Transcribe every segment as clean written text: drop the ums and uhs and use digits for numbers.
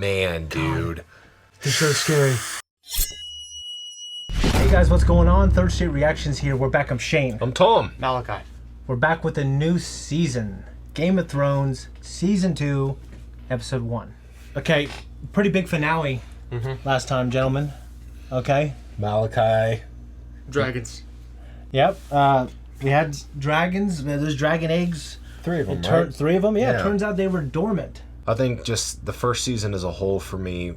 man, dude. This show's scary. Hey guys, what's going on? Third State Reactions here. We're back. I'm Shane. I'm Tom. Malachi. We're back with a new season. Game of Thrones, Season 2, Episode 1. Okay, pretty big finale last time, gentlemen. Okay? Malachi. Dragons. Yep. We had dragons. There's dragon eggs. 3 of them, right? 3 of them? Yeah, Yeah. it turns out they were dormant. I think just the first season as a whole for me,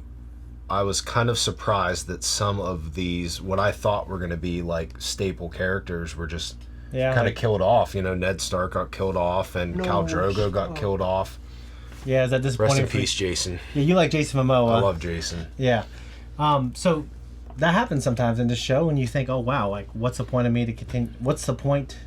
I was kind of surprised that some of these, what I thought were going to be like staple characters, were just kind of killed off. You know, Ned Stark got killed off, and Khal Drogo got killed off. Yeah, is that disappointing? Rest in peace, Jason. Yeah, you like Jason Momoa. I love Jason. Yeah. So that happens sometimes in this show, and you think, oh wow, like what's the point of me to continue? What's the point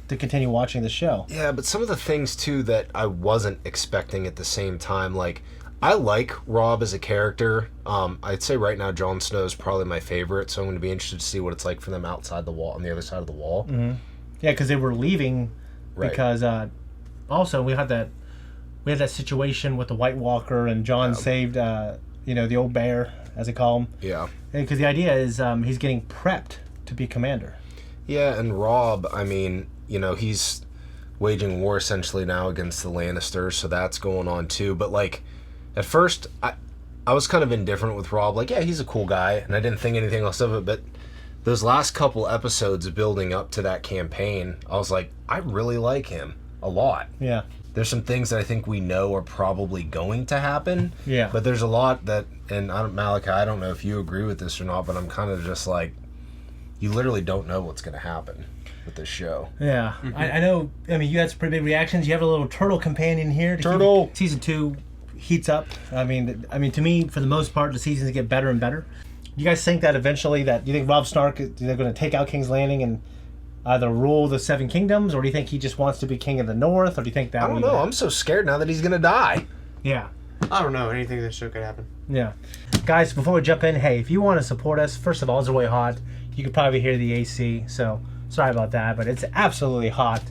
to continue watching the show? Yeah, but some of the things too that I wasn't expecting at the same time, like I like Robb as a character. I'd say right now Jon Snow is probably my favorite, so I'm going to be interested to see what it's like for them outside the wall, on the other side of the wall. Mm-hmm. Yeah, because they were leaving because also we had that situation with the White Walker, and Jon saved the old bear, as they call him. Yeah. Because the idea is he's getting prepped to be commander. Yeah, and Robb, I mean, you know, he's waging war essentially now against the Lannisters, so that's going on too. But like, at first, I was kind of indifferent with Robb. Like, yeah, he's a cool guy, and I didn't think anything else of it. But those last couple episodes building up to that campaign, I was like, I really like him a lot. Yeah. There's some things that I think we know are probably going to happen. Yeah. But there's a lot that, and Malachi, I don't know if you agree with this or not, but I'm kind of just like, you literally don't know what's going to happen with this show. Yeah. I know, I mean, you had some pretty big reactions. You have a little turtle companion here. Turtle! Season 2 heats up. I mean, to me, for the most part, the seasons get better and better. You guys think that eventually do you think Robb Stark, they're going to take out King's Landing and either rule the Seven Kingdoms, or do you think he just wants to be king of the North, or do you think that I don't know. I'm so scared now that he's going to die. Yeah. I don't know. Anything that show could happen. Yeah. Guys, before we jump in, hey, if you want to support us, first of all, it's really hot. You could probably hear the AC, so sorry about that, but it's absolutely hot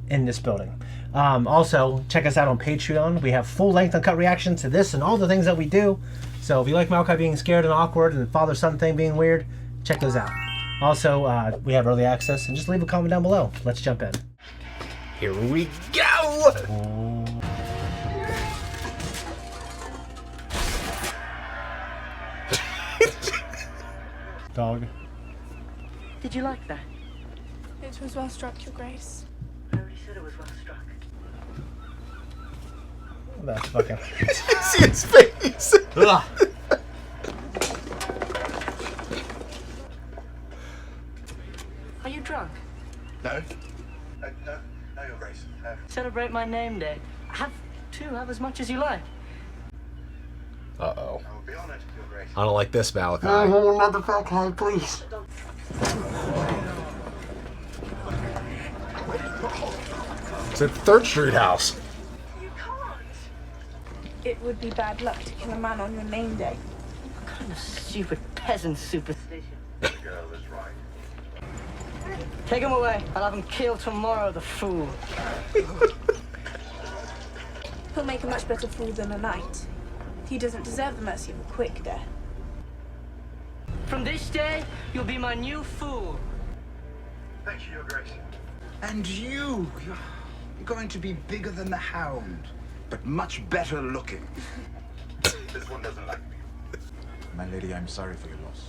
in this building. Also, check us out on Patreon. We have full-length uncut reactions to this and all the things that we do. So if you like Malachi being scared and awkward and the father-son thing being weird, check those out. Also, we have early access, and just leave a comment down below. Let's jump in. Here we go! Dog. Did you like that? It was well struck, Your Grace. I already said it was well struck. That's fucking... See his face! Are you drunk? No. No, Your Grace. Celebrate my name day. Have as much as you like. Uh-oh. I will be honored, Your Grace. I don't like this, Malachi. Motherfucker, please. It's at Third Street House. You can't. It would be bad luck to kill a man on your name day. What kind of stupid peasant superstition? The girl is right. Take him away. I'll have him killed tomorrow, the fool. He'll make a much better fool than a knight. He doesn't deserve the mercy of a quick death. From this day, you'll be my new fool. Thank you, Your Grace. And you're going to be bigger than the Hound, but much better looking. This one doesn't like me. My lady, I'm sorry for your loss.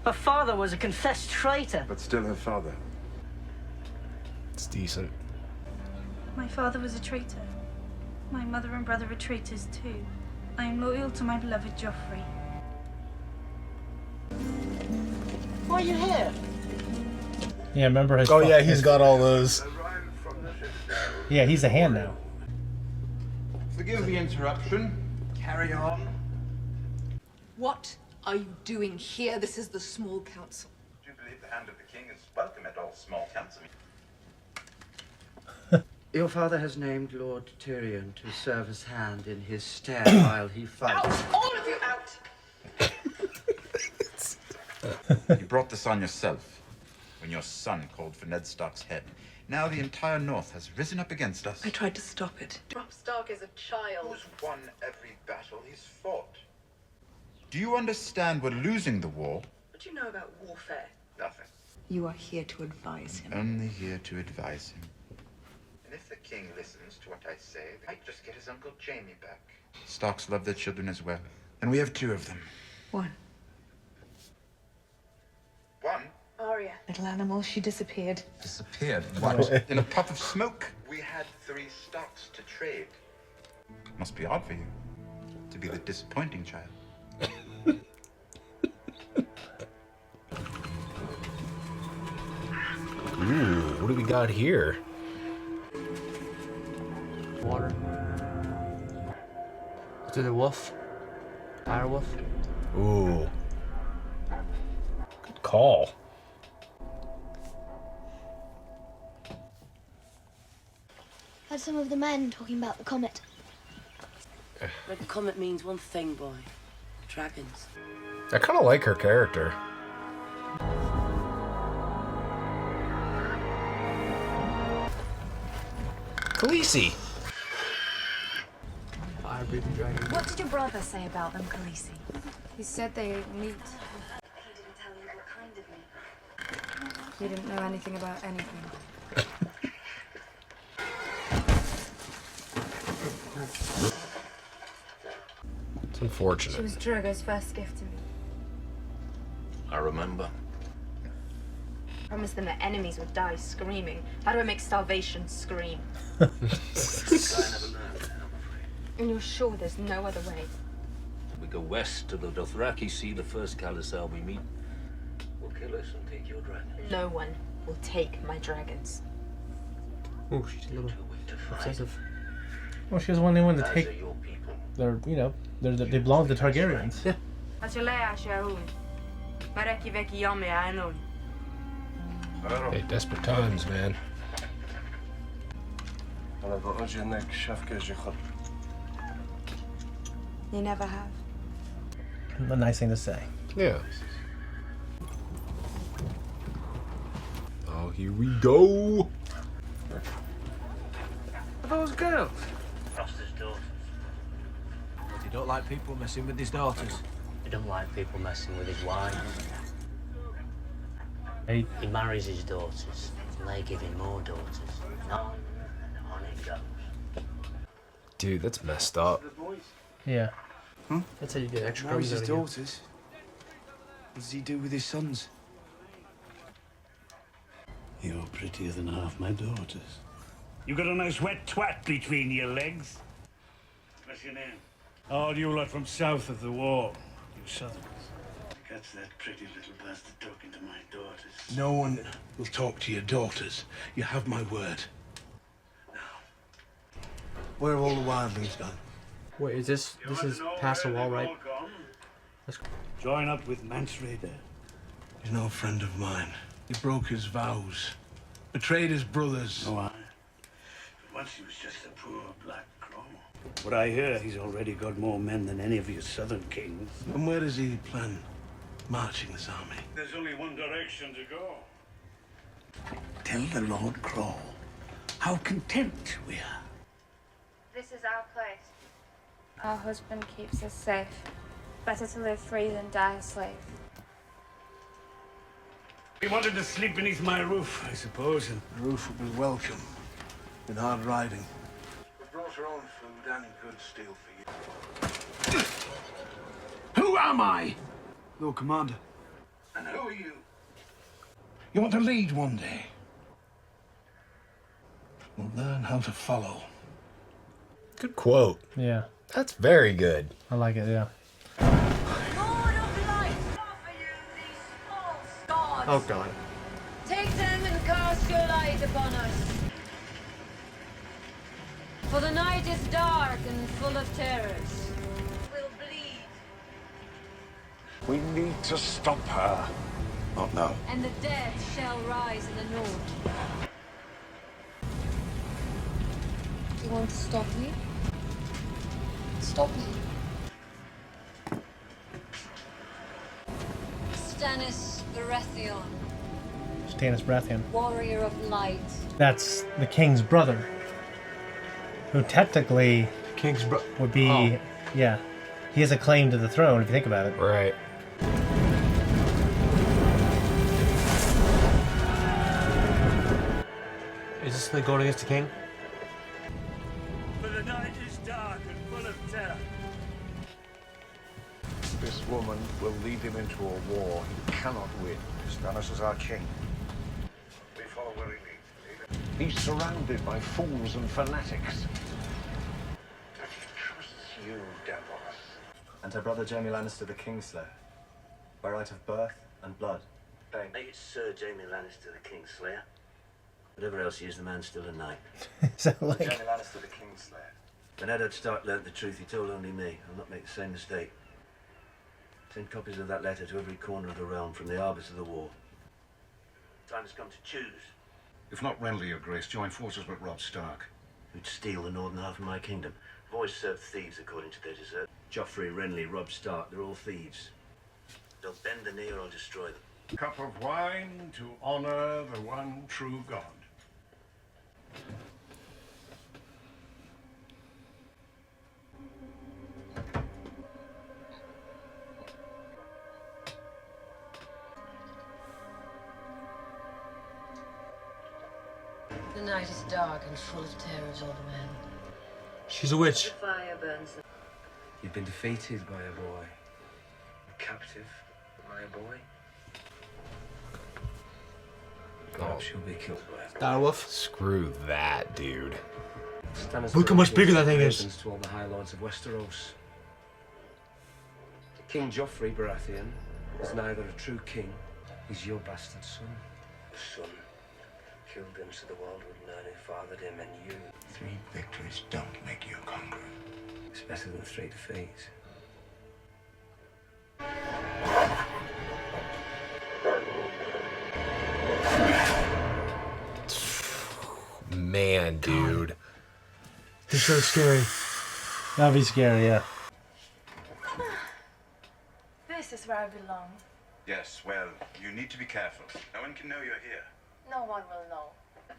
Her father was a confessed traitor. But still her father. It's decent. My father was a traitor. My mother and brother are traitors too. I am loyal to my beloved Joffrey. Why are you here? Yeah, remember his... Oh yeah, he's got all those. Arrived from the ship now. Yeah, he's a hand now. Forgive the interruption. Carry on. What are you doing here? This is the small council. Do you believe the hand of the king is welcome at all small council? Your father has named Lord Tyrion to serve as hand in his stead while he fights. Out! All of you out! You brought this on yourself when your son called for Ned Stark's head. Now the entire North has risen up against us. I tried to stop it. Rob Stark is a child. Who's won every battle he's fought? Do you understand we're losing the war? What do you know about warfare? Nothing. You are here to advise him. Only here to advise him. And if the king listens to what I say, he might just get his Uncle Jamie back. Starks love their children as well. And we have 2 of them. One. One Arya. Little animal, she disappeared. disappeared. What? In a puff of smoke? We had 3 Starks to trade. Must be odd for you to be the disappointing child. Ooh, what do we got here? Water. To the wolf. Dire wolf. Ooh. Good call. Heard some of the men talking about the comet. The comet means one thing, boy. Dragons. I kind of like her character. Khaleesi. Fire-breathing dragon. What did your brother say about them, Khaleesi? He said they ate meat. He didn't tell you what kind of meat. He didn't know anything about anything. It's unfortunate. She was Drogo's first gift to me. I remember. Promised them that enemies would die screaming. How do I make starvation scream? And you're sure there's no other way? We go west to the Dothraki Sea, the first Khalisar we meet will kill us and take your dragon. No one will take my dragons. Oh, she's a little obsessive. Well, she doesn't want anyone to As take are your people. their, you know, they belong to the Targaryens. Yeah. Hey, desperate times, man. You never have. A nice thing to say. Yeah. Oh, here we go. Are those girls? Froster's daughters. You don't like people messing with his daughters? He don't like people messing with his wife. Hey, He marries his daughters, and they give him more daughters. And on it goes. Dude, that's messed up. yeah. That's how you get extra Marries crumbs his out of you. daughters. What does he do with his sons? You're prettier than half my daughters. You got a nice wet twat between your legs. What's your name? All you lot from south of the wall. You Southerners. Catch that pretty little bastard talking to my daughters. No one will talk to your daughters. You have my word. Now, where have all the wildlings gone? Wait, is this is past the wall, right? Join up with Mance Rayder. He's no friend of mine. He broke his vows, betrayed his brothers. No, once he was just a poor black crow. What I hear, he's already got more men than any of your southern kings. And where does he plan marching this army? There's only one direction to go. Tell the Lord Crow how content we are. This is our place. Our husband keeps us safe. Better to live free than die a slave. He wanted to sleep beneath my roof, I suppose, and The roof will be welcome in hard riding. We brought our own food and good steel for you. Who am I? Lord Commander. And who are you? You want to lead one day? We'll learn how to follow. Good quote. Yeah. That's very good. I like it, yeah. Oh god. Take them and cast your light upon us. For the night is dark and full of terrors. We'll bleed. We need to stop her. Not now. And the dead shall rise in the north. Do you want to stop me? Stop me. Stannis Baratheon. Stannis Baratheon. Warrior of light. That's the king's brother, who technically would be, yeah, he has a claim to the throne if you think about it. Right. Is this the going against the king? For the night is dark and full of terror. This woman will lead him into a war he cannot win. Stannis is our king. We follow where he leads. He's surrounded by fools and fanatics. He trusts you, Davos. And her brother Jaime Lannister, the Kingslayer, by right of birth and blood. Bang. Make it Sir Jaime Lannister, the Kingslayer. Whatever else he is, the man's still a knight. So like... Jaime Lannister, the Kingslayer. When Eddard Stark learnt the truth, he told only me. I'll not make the same mistake. Send copies of that letter to every corner of the realm, from the arbor to the wall. Time has come to choose. If not Renly, your grace, join forces with Robb Stark. Who'd steal the northern half of my kingdom. I've always served thieves according to their desert. Joffrey, Renly, Robb Stark, they're all thieves. They'll bend the knee or I'll destroy them. Cup of wine to honor the one true God. The night is dark and full of terrors, old man. She's a witch. The fire burns them. You've been defeated by a boy. Captive by a boy. Perhaps you'll be killed by a boy. Direwolf. Screw that, dude. Stannis Look how much bigger that thing is. To all the High Lords of Westeros. King Joffrey Baratheon is neither a true king, he's your bastard son. The son killed him so the world would learn who fathered him, and you. 3 victories don't make you a conqueror. It's better than 3 defeats. Man, dude. This is so scary. That'd be scary, yeah. This is where I belong. Yes, well, you need to be careful. No one can know you're here. No one will know.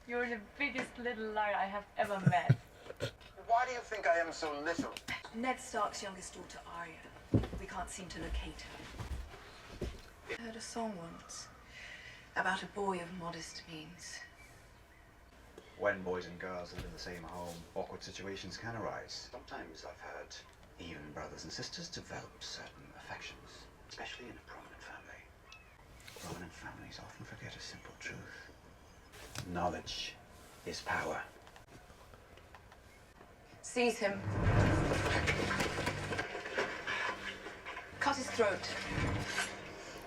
You're the biggest little liar I have ever met. Why do you think I am so little? Ned Stark's youngest daughter, Arya. We can't seem to locate her. I heard a song once about a boy of modest means. When boys and girls live in the same home, awkward situations can arise. Sometimes I've heard even brothers and sisters develop certain affections, especially in a prominent family. Prominent families often forget a simple truth. Knowledge is power. Seize him. Cut his throat.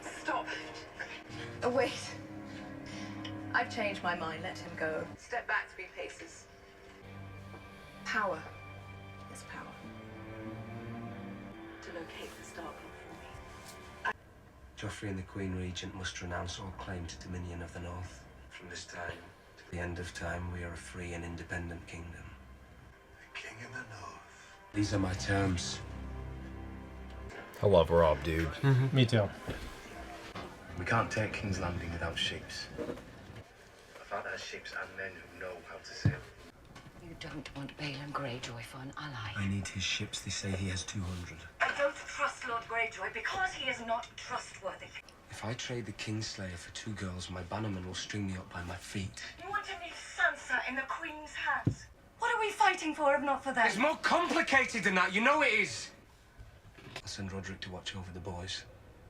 Stop. Oh, wait. I've changed my mind. Let him go. Step back 3 paces. Power is power. To locate the Stark for me. Joffrey and the Queen Regent must renounce all claim to dominion of the North. From this time to the end of time, we are a free and independent kingdom. The king in the north. These are my terms. I love Robb, dude. Me too. We can't take King's Landing without ships. My father has ships and men who know how to sail. You don't want Balon Greyjoy for an ally. I need his ships. They say he has 200. I don't trust Lord Greyjoy because he is not trustworthy. If I trade the Kingslayer for 2 girls, my bannerman will string me up by my feet. You want to leave Sansa in the Queen's hands? What are we fighting for if not for that? It's more complicated than that. You know it is. I'll send Roderick to watch over the boys.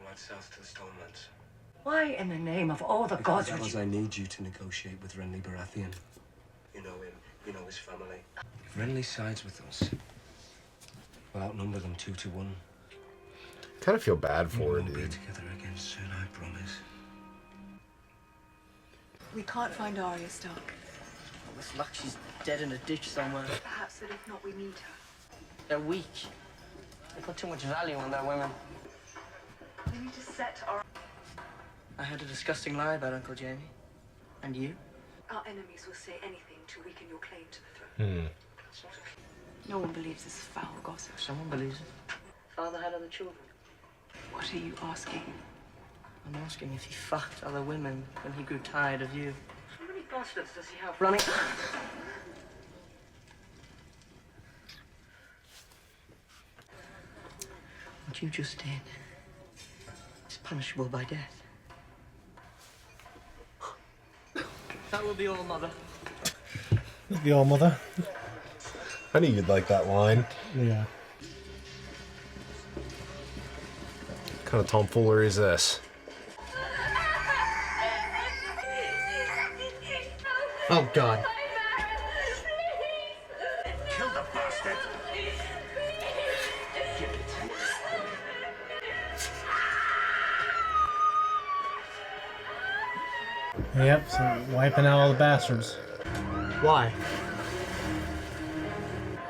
Right south to the Stormlands. Why in the name of all the gods would Because you... I need you to negotiate with Renly Baratheon. You know him. You know his family. If Renly sides with us, we'll outnumber them 2 to 1. Kind of feel bad for her, We'll be dude. together again soon, I promise. We can't find Arya Stark. With luck, she's dead in a ditch somewhere. Perhaps that if not, we meet her. They're weak. They put too much value on their women. We need to set our... I heard a disgusting lie about Uncle Jamie. And you? Our enemies will say anything to weaken your claim to the throne. No one believes this foul gossip. Someone believes it. Father had other children. What are you asking? I'm asking if he fucked other women when he grew tired of you. How many bastards does he have running? What you just did is punishable by death. That will be all, Mother. The old mother. I knew you'd like that line. Yeah. What kind of tomfoolery is this? Oh, God. Kill the bastard! Yep, so wiping out all the bastards. Why?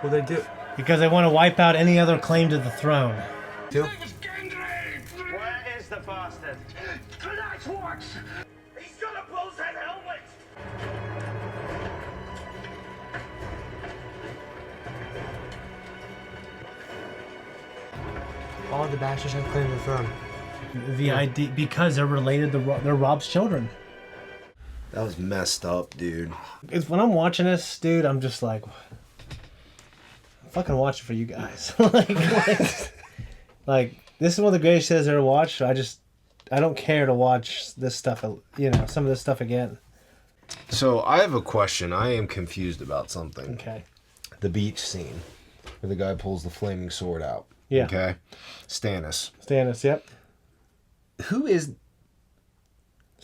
What'd they do? Because they want to wipe out any other claim to the throne. Do? Where is the bastard? Tonight's watch! He's gonna blow that helmet! All the bastards have claimed the throne. The idea, because they're related, they're Rob's children. That was messed up, dude. It's when I'm watching this, dude, I'm just like, I'm fucking watching for you guys. like, this is one of the greatest shows I've ever watched. I don't care to watch this stuff, some of this stuff again. So I have a question. I am confused about something. Okay. The beach scene where the guy pulls the flaming sword out. Yeah. Okay. Stannis. Yep. Who is...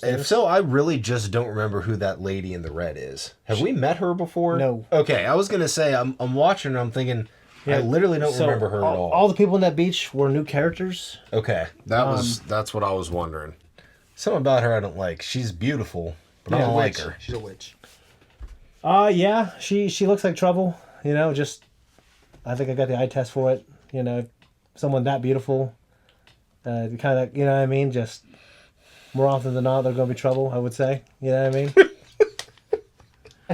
If so, I really just don't remember who that lady in the red is. Have we met her before? No. Okay, I was gonna say I'm watching and I'm thinking I literally don't remember her at all. All the people in that beach were new characters. Okay, that's what I was wondering. Something about her I don't like. She's beautiful, but I don't like her. She's a witch. Yeah, she looks like trouble. Just I think I got the eye test for it. Someone that beautiful, kind of what I mean. Just more often than not, they're going to be trouble. I would say. You know what I mean?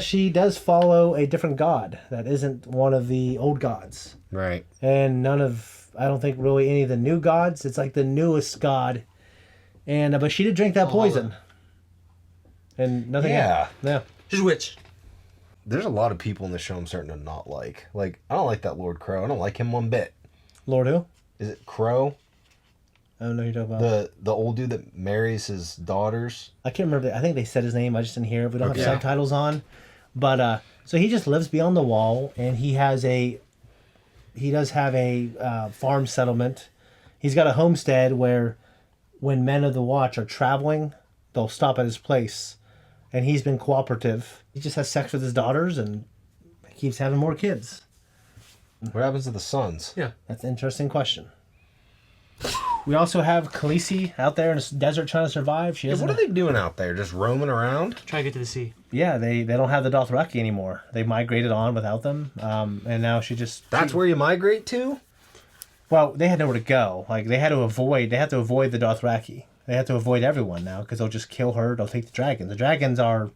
She does follow a different god that isn't one of the old gods. Right. And I don't think really any of the new gods. It's like the newest god. And but she did drink that poison. And nothing happened. Yeah. She's a witch. There's a lot of people in the show I'm starting to not like. Like, I don't like that Lord Crow. I don't like him one bit. Lord who? Is it Crow? I don't know who you're talking about. The old dude that marries his daughters. I can't remember. I think they said his name. I just didn't hear it. We don't have subtitles on. But so he just lives beyond the wall, and he does have a farm settlement. He's got a homestead where when men of the watch are traveling, they'll stop at his place. And he's been cooperative. He just has sex with his daughters and keeps having more kids. What happens to the sons? Yeah. That's an interesting question. We also have Khaleesi out there in the desert trying to survive. What are they doing out there? Just roaming around? Trying to get to the sea. Yeah, they don't have the Dothraki anymore. They migrated on without them. And now That's where you migrate to? Well, they had nowhere to go. Like, they have to avoid the Dothraki. They have to avoid everyone now because they'll just kill her. They'll take the dragons. The dragons are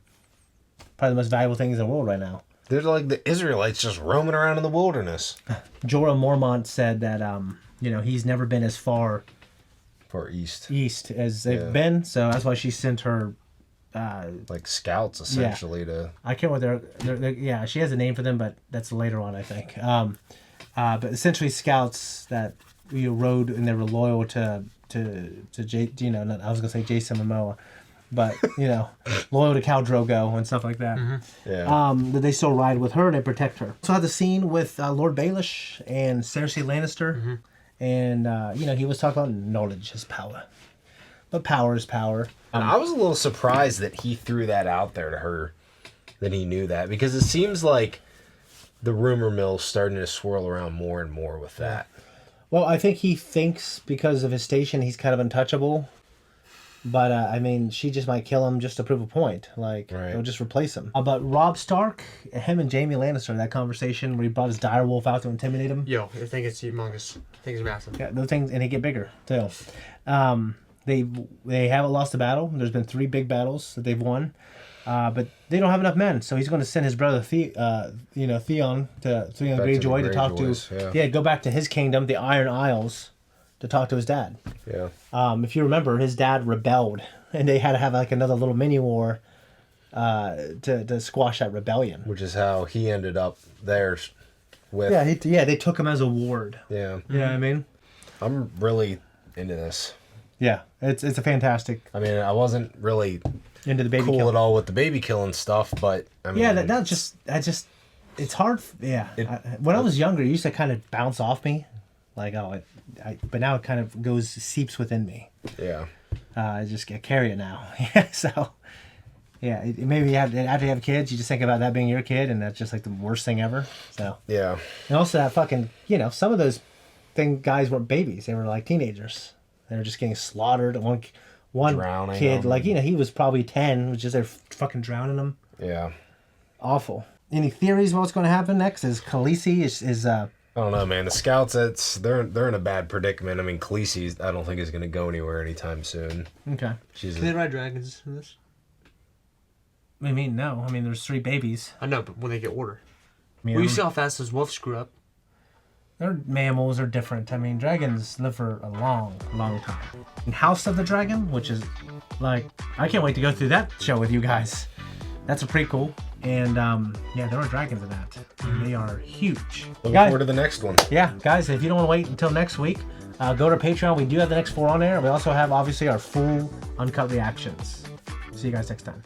probably the most valuable things in the world right now. They're like the Israelites just roaming around in the wilderness. Jorah Mormont said that he's never been as far east as they've been, so that's why she sent her like scouts essentially to. I can't remember they're she has a name for them, but that's later on I think. But essentially scouts that rode and they were loyal to I was gonna say Jason Momoa, but loyal to Khal Drogo and stuff like that. Mm-hmm. Yeah. That they still ride with her and they protect her. So I had the scene with Lord Baelish and Cersei Lannister. Mm-hmm. And, he was talking about knowledge is power. But power is power. And I was a little surprised that he threw that out there to her, that he knew that. Because it seems like the rumor mill's starting to swirl around more and more with that. Well, I think he thinks because of his station he's kind of untouchable. But, she just might kill him just to prove a point. Like, they'll just replace him. But Robb Stark, him and Jaime Lannister, that conversation where he brought his direwolf out to intimidate him. Yo, I think it's humongous. I think it's massive. Yeah, those things, and they get bigger, too. They haven't lost a battle. There's been 3 big battles that they've won. But they don't have enough men, so he's going to send his brother Theon Greyjoy to talk to... Yeah, go back to his kingdom, the Iron Isles, to talk to his dad. Yeah. If you remember, his dad rebelled, and they had to have like another little mini war to squash that rebellion. Which is how he ended up there with... Yeah, they took him as a ward. Yeah. You know what I mean? I'm really into this. Yeah, it's a fantastic... I mean, I wasn't really into the baby cool kill. at all with the baby killing stuff, but I mean... Yeah, that just... It's hard... Yeah. When I was younger, it used to kind of bounce off me. Like, but now it kind of seeps within me. Yeah. I just carry it now. So... Yeah, maybe after you have kids, you just think about that being your kid, and that's just like the worst thing ever. So yeah, and also that fucking, some of those guys weren't babies; they were like teenagers. They were just getting slaughtered. One drowning kid, them. like he was probably 10, was just there fucking drowning them. Yeah, awful. Any theories about what's going to happen next? Is Khaleesi is I don't know, man. The scouts, they're in a bad predicament. I mean, Khaleesi, I don't think is going to go anywhere anytime soon. Okay. Can they ride dragons in this? I mean, no. I mean, there's 3 babies. I know, but when they get older. I mean, Well, you see how fast those wolves screw up. They're mammals are different. I mean, dragons live for a long, long time. And House of the Dragon, which is like, I can't wait to go through that show with you guys. That's a prequel. And yeah, there are dragons in that. And they are huge. Looking forward to the next one. Yeah, guys, if you don't want to wait until next week, go to our Patreon. We do have the next 4 on there. We also have, obviously, our full uncut reactions. See you guys next time.